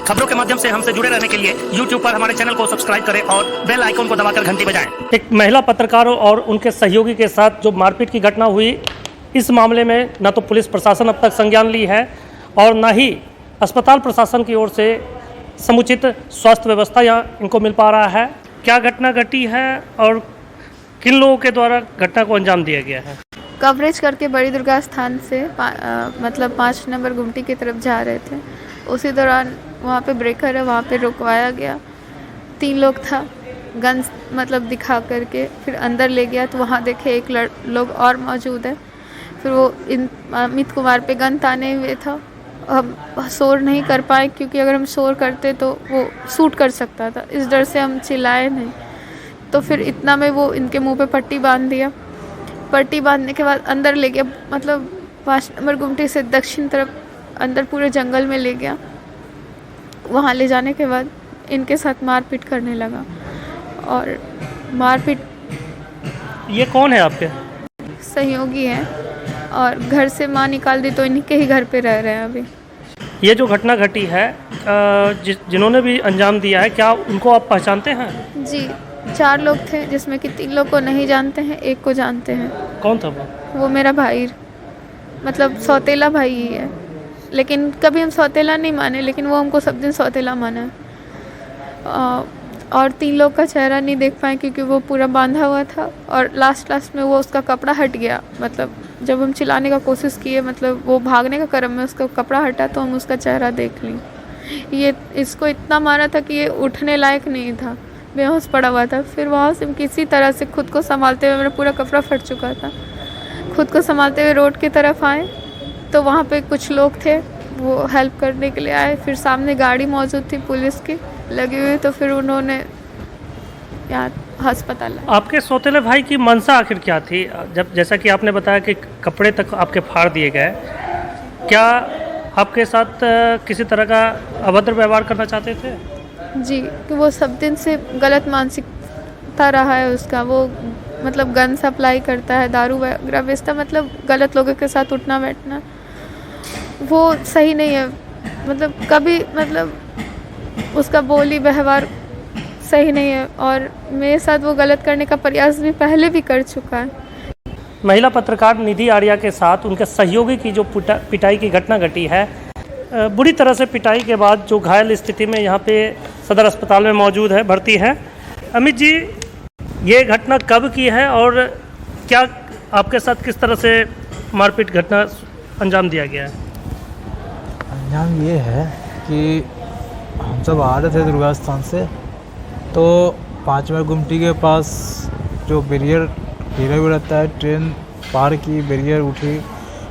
खबरों के माध्यम से हमसे जुड़े रहने के लिए YouTube पर हमारे चैनल को सब्सक्राइब करें और बेल आइकन को दबाकर घंटी बजाएं। एक महिला पत्रकारों और उनके सहयोगी के साथ जो मारपीट की घटना हुई, इस मामले में न तो पुलिस प्रशासन अब तक संज्ञान ली है और न ही अस्पताल प्रशासन की ओर से समुचित स्वास्थ्य व्यवस्था यहाँ इनको मिल पा रहा है। क्या घटना घटी है और किन लोगों के द्वारा घटना को अंजाम दिया गया है? कवरेज करके बड़ी दुर्गा स्थान से मतलब 5 नंबर गुमटी की तरफ जा रहे थे। उसी दौरान वहाँ पे ब्रेकर है, वहाँ पे रुकवाया गया। 3 लोग था, गन मतलब दिखा करके फिर अंदर ले गया तो वहाँ देखे एक लोग और मौजूद है। फिर वो अमित कुमार पे गन ताने हुए था। हम शोर नहीं कर पाए क्योंकि अगर हम शोर करते तो वो शूट कर सकता था, इस डर से हम चिल्लाए नहीं। तो फिर इतना में वो इनके मुंह पे पट्टी बांध दिया। पट्टी बांधने के बाद अंदर ले गया, मतलब 5 नंबर गुमटी से दक्षिण तरफ अंदर पूरे जंगल में ले गया। वहाँ ले जाने के बाद इनके साथ मारपीट करने लगा और मारपीट। ये कौन है आपके? सहयोगी हैं और घर से माँ निकाल दी तो इनके ही घर पे रह रहे हैं अभी। ये जो घटना घटी है, जिन्होंने भी अंजाम दिया है, क्या उनको आप पहचानते हैं? जी, 4 लोग थे जिसमें कि 3 लोग को नहीं जानते हैं, 1 को जानते हैं। कौन था वो? वो मेरा भाई, मतलब सौतेला भाई ही है, लेकिन कभी हम सौतेला नहीं माने, लेकिन वो हमको सब दिन सौतेला माना है। और 3 लोग का चेहरा नहीं देख पाए क्योंकि वो पूरा बांधा हुआ था और लास्ट में वो उसका कपड़ा हट गया। मतलब जब हम चिल्लाने का कोशिश किए, मतलब वो भागने का क्रम में उसका कपड़ा हटा तो हम उसका चेहरा देख लें। ये इसको इतना मारा था कि ये उठने लायक नहीं था, बेहोश पड़ा हुआ था। फिर वहाँ से किसी तरह से खुद को संभालते हुए, मेरा पूरा कपड़ा फट चुका था, खुद को संभालते हुए रोड की तरफ आए तो वहाँ पे कुछ लोग थे, वो हेल्प करने के लिए आए। फिर सामने गाड़ी मौजूद थी पुलिस की लगी हुई, तो फिर उन्होंने यहाँ अस्पताल लाया। आपके सौतेले भाई की मंशा आखिर क्या थी? जब जैसा कि आपने बताया कि कपड़े तक आपके फाड़ दिए गए, क्या आपके साथ किसी तरह का अभद्र व्यवहार करना चाहते थे? जी, कि वो सब दिन से गलत मानसिकता रहा है उसका। वो मतलब गन सप्लाई करता है, दारू वगैरह बेचता, मतलब गलत लोगों के साथ उठना बैठना वो सही नहीं है। मतलब कभी मतलब उसका बोली व्यवहार सही नहीं है और मेरे साथ वो गलत करने का प्रयास भी पहले भी कर चुका है। महिला पत्रकार निधि आर्या के साथ उनके सहयोगी की जो पिटाई की घटना घटी है, बुरी तरह से पिटाई के बाद जो घायल स्थिति में यहाँ पे सदर अस्पताल में मौजूद है, भर्ती है। अमित जी, ये घटना कब की है और क्या आपके साथ किस तरह से मारपीट घटना अंजाम दिया गया है? अंजाम ये है कि हम सब आ रहे थे दुर्गा स्थान से, तो 5 नंबर गुमटी के पास जो बैरियर घेरा हुआ रहता है, ट्रेन पार की, बैरियर उठी,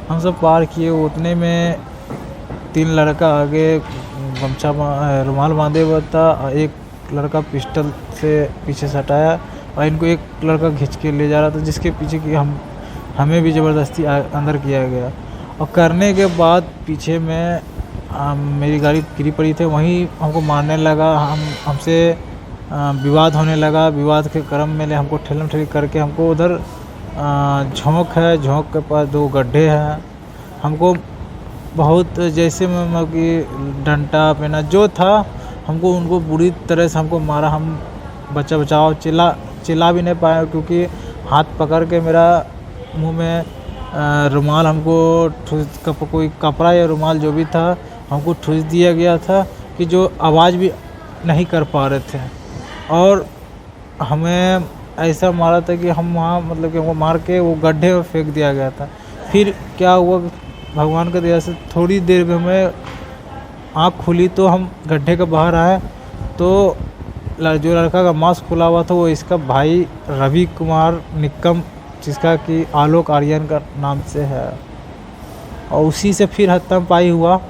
हम सब पार किए। उतने में 3 लड़का आगे गमछा रुमाल बांधे हुआ था और एक लड़का पिस्टल से पीछे से हटाया और इनको एक लड़का खींच के ले जा रहा था, जिसके पीछे की हमें भी ज़बरदस्ती अंदर किया गया। और करने के बाद पीछे में मेरी गाड़ी गिरी पड़ी थी, वहीं हमको मारने लगा, हमसे विवाद होने लगा। विवाद के क्रम में हमको ठेलम ठेली करके हमको उधर झोंक है, झोंक के पास 2 गड्ढे हैं, हमको बहुत जैसे मतलब कि डंटा पेना जो था हमको उनको बुरी तरह से हमको मारा। हम बचाओ चिल्ला भी नहीं पाए क्योंकि हाथ पकड़ के मेरा मुंह में रुमाल हमको कोई कपड़ा या रुमाल जो भी था हमको ठूस दिया गया था कि जो आवाज़ भी नहीं कर पा रहे थे। और हमें ऐसा मारा था कि हम वहाँ मतलब कि हमको मार के वो गड्ढे में फेंक दिया गया था। फिर क्या हुआ, भगवान की दया से थोड़ी देर में हमें आँख खुली तो हम गड्ढे के बाहर आए तो जो लड़का का मास्क खुला हुआ था वो इसका भाई रवि कुमार निक्कम, जिसका कि आलोक आर्यन का नाम से है, और उसी से फिर हत्तम पाई हुआ।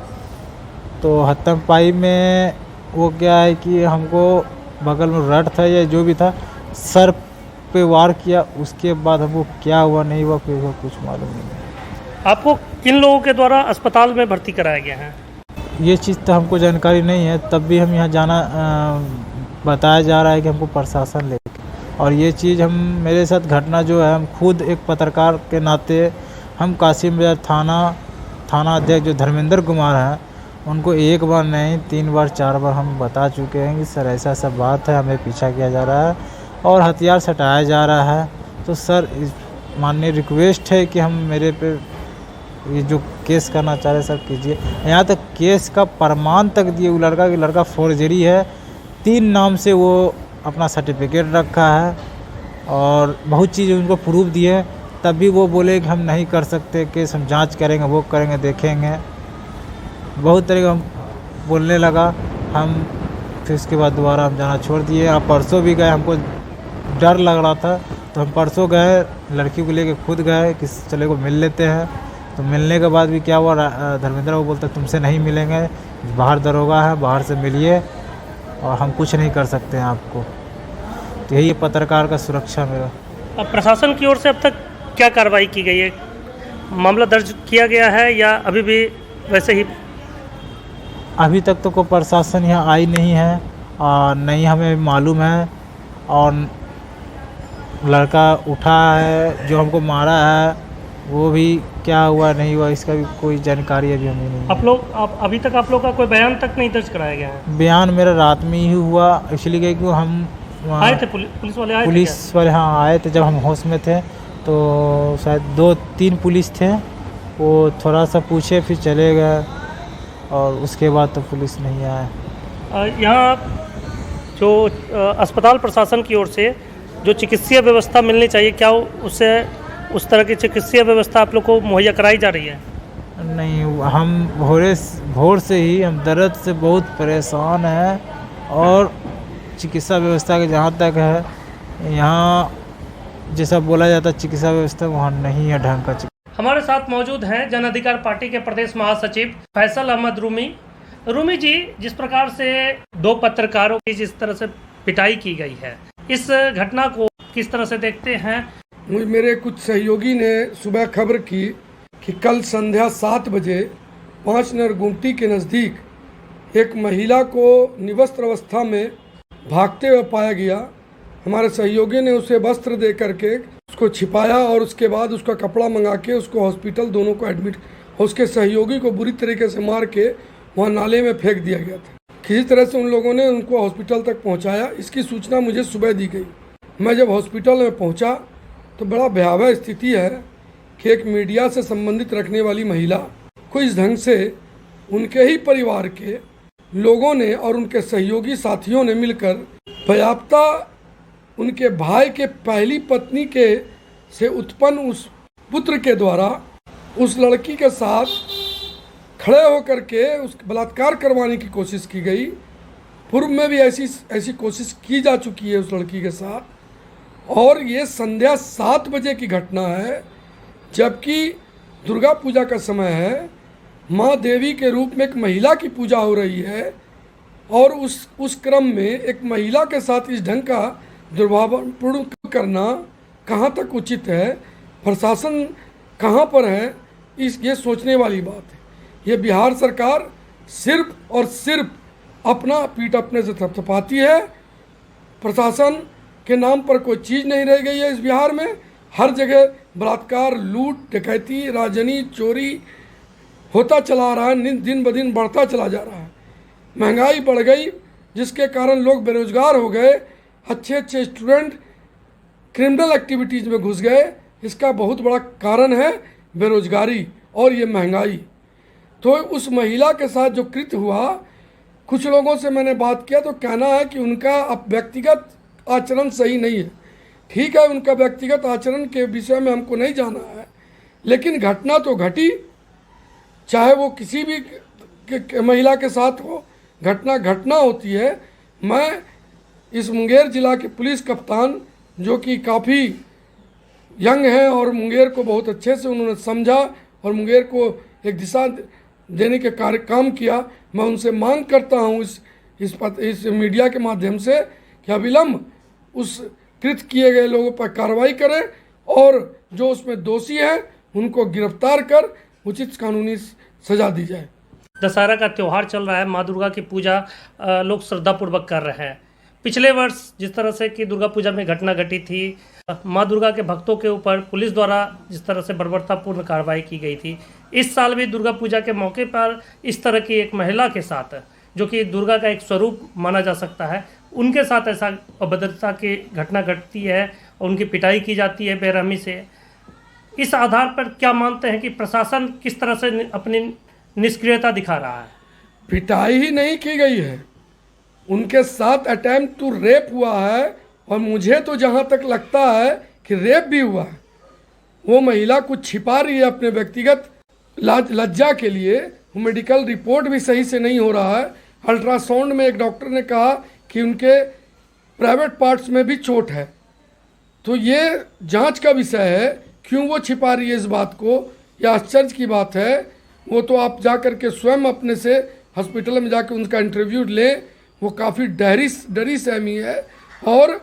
तो हत्तम पाई में वो क्या है कि हमको बगल में रड था या जो भी था, सर पे वार किया। उसके बाद हमको क्या हुआ नहीं हुआ फिर कुछ मालूम नहीं। आपको किन लोगों के द्वारा अस्पताल में भर्ती कराया गया है? ये चीज़ तो हमको जानकारी नहीं है, तब भी हम यहाँ जाना बताया जा रहा है कि हमको प्रशासन लेके। और ये चीज़ मेरे साथ घटना जो है, हम खुद एक पत्रकार के नाते हम कासिम बाजार थाना अध्यक्ष जो धर्मेंद्र कुमार हैं उनको एक बार नहीं 3 बार 4 बार हम बता चुके हैं कि सर ऐसा ऐसा बात है, हमें पीछा किया जा रहा है और हथियार सटाया जा रहा है। तो सर माननीय रिक्वेस्ट है कि हम मेरे पे ये जो केस करना चाह रहे हैं सर कीजिए। यहाँ तक केस का प्रमाण तक दिए वो लड़का कि लड़का फोर्जरी है, 3 नाम से वो अपना सर्टिफिकेट रखा है और बहुत चीज़ उनको प्रूफ दिए, तब भी वो बोले कि हम नहीं कर सकते केस, हम जांच करेंगे, वो करेंगे, देखेंगे। बहुत तरह का हम बोलने लगा। हम फिर उसके बाद दोबारा हम जाना छोड़ दिए। अब परसों भी गए, हमको डर लग रहा था तो हम परसों गए, लड़की को लेके खुद गए कि चले को मिल लेते हैं। तो मिलने के बाद भी क्या हुआ, धर्मेंद्र को बोलता तुमसे नहीं मिलेंगे, बाहर दरोगा है, बाहर से मिलिए और हम कुछ नहीं कर सकते हैं आपको। तो यही पत्रकार का सुरक्षा मेरा। अब प्रशासन की ओर से अब तक क्या कार्रवाई की गई है? मामला दर्ज किया गया है या अभी भी वैसे ही? अभी तक तो कोई प्रशासन यहाँ आई नहीं है और नहीं हमें मालूम है। और लड़का उठा है जो हमको मारा है, वो भी क्या हुआ नहीं हुआ इसका भी कोई जानकारी अभी हमें नहीं है। अभी तक आप लोग का कोई बयान तक नहीं दर्ज कराया गया है? बयान मेरा रात में ही हुआ, इसलिए कि हम आए थे, पुलिस वाले आए थे? पुलिस वाले हाँ आए थे जब हम होश में थे। तो शायद 2-3 पुलिस थे, वो थोड़ा सा पूछे फिर चले गए और उसके बाद तो पुलिस नहीं आया। यहाँ जो अस्पताल प्रशासन की ओर से जो चिकित्सीय व्यवस्था मिलनी चाहिए, क्या उससे उस तरह की चिकित्सीय व्यवस्था आप लोग को मुहैया कराई जा रही है? नहीं, हम भोर से ही हम दर्द से बहुत परेशान हैं और चिकित्सा व्यवस्था के जहाँ तक है, यहाँ जैसा बोला जाता है चिकित्सा व्यवस्था वहाँ नहीं है ढंग का। हमारे साथ मौजूद हैं जन अधिकार पार्टी के प्रदेश महासचिव फैसल अहमद रूमी। रूमी जी, जिस प्रकार से 2 पत्रकारों की जिस तरह से पिटाई की गई है, इस घटना को किस तरह से देखते हैं? मेरे कुछ सहयोगी ने सुबह खबर की कि कल संध्या 7 बजे 5 नंबर गुमटी के नज़दीक एक महिला को निवस्त्र अवस्था में भागते हुए पाया गया। हमारे सहयोगी ने उसे वस्त्र दे करके उसको छिपाया और उसके बाद उसका कपड़ा मंगा के उसको हॉस्पिटल दोनों को एडमिट, उसके सहयोगी को बुरी तरीके से मार के वहाँ नाले में फेंक दिया गया था। किसी तरह से उन लोगों ने उनको हॉस्पिटल तक पहुँचाया। इसकी सूचना मुझे सुबह दी गई। मैं जब हॉस्पिटल में पहुँचा तो बड़ा भयावह स्थिति है कि एक मीडिया से संबंधित रखने वाली महिला को इस ढंग से उनके ही परिवार के लोगों ने और उनके सहयोगी साथियों ने मिलकर पर्याप्ता उनके भाई के पहली पत्नी के से उत्पन्न उस पुत्र के द्वारा उस लड़की के साथ खड़े होकर के उस बलात्कार करवाने की कोशिश की गई। पूर्व में भी ऐसी कोशिश की जा चुकी है उस लड़की के साथ। और ये संध्या 7 बजे की घटना है, जबकि दुर्गा पूजा का समय है, माँ देवी के रूप में एक महिला की पूजा हो रही है और उस क्रम में एक महिला के साथ इस ढंग का दुर्भावनापूर्ण करना कहाँ तक उचित है? प्रशासन कहाँ पर है? ये सोचने वाली बात है। ये बिहार सरकार सिर्फ और सिर्फ अपना पीठ अपने से थपथपाती है। प्रशासन के नाम पर कोई चीज़ नहीं रह गई है इस बिहार में। हर जगह बलात्कार, लूट, डकैती, राजनी, चोरी होता चला रहा है, दिन ब दिन बढ़ता चला जा रहा है। महंगाई बढ़ गई जिसके कारण लोग बेरोजगार हो गए, अच्छे अच्छे स्टूडेंट क्रिमिनल एक्टिविटीज़ में घुस गए। इसका बहुत बड़ा कारण है बेरोजगारी और ये महंगाई। तो उस महिला के साथ जो कृत्य हुआ, कुछ लोगों से मैंने बात किया तो कहना है कि उनका अब व्यक्तिगत आचरण सही नहीं है। ठीक है, उनका व्यक्तिगत आचरण के विषय में हमको नहीं जाना है, लेकिन घटना तो घटी, चाहे वो किसी भी महिला के साथ हो, घटना होती है। मैं इस मुंगेर जिला के पुलिस कप्तान, जो कि काफ़ी यंग हैं और मुंगेर को बहुत अच्छे से उन्होंने समझा और मुंगेर को एक दिशा देने के काम किया, मैं उनसे मांग करता हूं इस मीडिया के माध्यम से कि अविलंब उस कृत्य किए गए लोगों पर कार्रवाई करें और जो उसमें दोषी हैं उनको गिरफ्तार कर उचित कानूनी सजा दी जाए। दशहरा का त्यौहार चल रहा है, माँ दुर्गा की पूजा लोग श्रद्धापूर्वक कर रहे हैं। पिछले वर्ष जिस तरह से कि दुर्गा पूजा में घटना घटी थी, माँ दुर्गा के भक्तों के ऊपर पुलिस द्वारा जिस तरह से बर्बरतापूर्ण कार्रवाई की गई थी, इस साल भी दुर्गा पूजा के मौके पर इस तरह की एक महिला के साथ, जो कि दुर्गा का एक स्वरूप माना जा सकता है, उनके साथ ऐसा अभद्रता की घटना घटती है और उनकी पिटाई की जाती है बेरहमी से। इस आधार पर क्या मानते हैं कि प्रशासन किस तरह से अपनी निष्क्रियता दिखा रहा है? पिटाई ही नहीं की गई है, उनके साथ अटेम्प्ट टू रेप हुआ है और मुझे तो जहाँ तक लगता है कि रेप भी हुआ है। वो महिला कुछ छिपा रही है अपने व्यक्तिगत लज्जा के लिए। मेडिकल रिपोर्ट भी सही से नहीं हो रहा है। अल्ट्रासाउंड में एक डॉक्टर ने कहा कि उनके प्राइवेट पार्ट्स में भी चोट है। तो ये जांच का विषय है, क्यों वो छिपा रही है इस बात को, यह आश्चर्य की बात है। वो तो आप जा कर के स्वयं अपने से हॉस्पिटल में जाकर उनका इंटरव्यू लें। वो काफ़ी डरी सहमी है और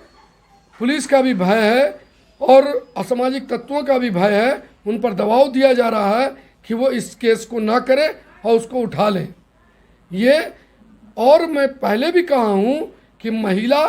पुलिस का भी भय है और असामाजिक तत्वों का भी भय है। उन पर दबाव दिया जा रहा है कि वो इस केस को ना करें और उसको उठा लें। ये और मैं पहले भी कहा हूँ कि महिला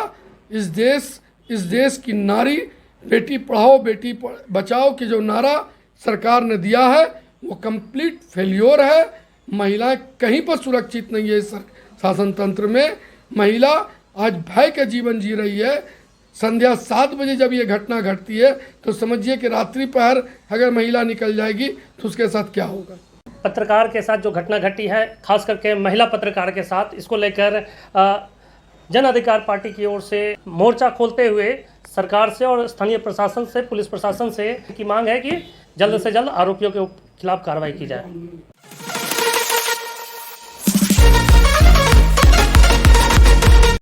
इस देश की नारी, बेटी पढ़ाओ बेटी बचाओ की जो नारा सरकार ने दिया है वो कंप्लीट फेल्योर है। महिलाएं कहीं पर सुरक्षित नहीं है इस शासन तंत्र में। महिला आज भय का जीवन जी रही है। संध्या 7 बजे जब ये घटना घटती है तो समझिए कि रात्रि पहर अगर महिला निकल जाएगी तो उसके साथ क्या होगा। पत्रकार के साथ जो घटना घटी है, खास करके महिला पत्रकार के साथ, इसको लेकर जन अधिकार पार्टी की ओर से मोर्चा खोलते हुए सरकार से और स्थानीय प्रशासन से, पुलिस प्रशासन से की मांग है कि जल्द से जल्द आरोपियों के खिलाफ कार्रवाई की जाए।